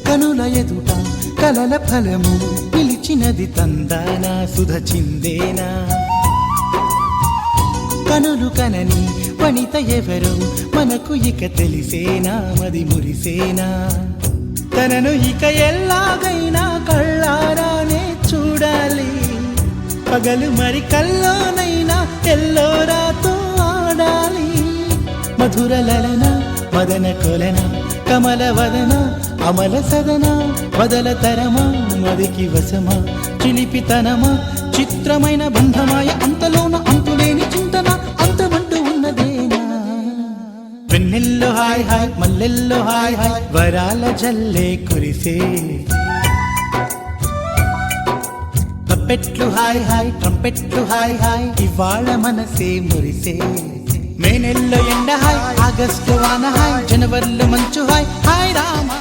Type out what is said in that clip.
కనుల ఎదుట కలల ఫలము పిలిచినది తందానా సుధ చిందేనా కనులు కనని వనిత ఎవరు మనకు ఇక తెలిసేనా మది మురిసేనా తనను ఇక ఎల్లాగైనా కళ్ళారానే చూడాలి పగలు మరి కల్లోనైనా ఎల్లోరాతో ఆడాలి మధుర లలన మదన కొలన కమల వదన అమల సదన వదల తరమా మదికి వశమా చిలిపితనమా చిత్రమైన బంధమాయ అంతలోన అంతులేని చింతన అంతమంటూ ఉన్నదేనా వెన్నెల్లో హాయ్ హాయ్ మల్లెల్లో హాయ్ హాయ్ వరాల జల్లే కురిసే తప్పెట్లు హాయ్ హాయ్ ట్రంపెట్లు హాయ్ హాయ్ ఇవాళ మనసే మురిసే మే నెల్లో ఎండ హాయ్ ఆగస్టు వాన హాయ్ జనవరిలో మంచు హాయ్ హాయ్ రామా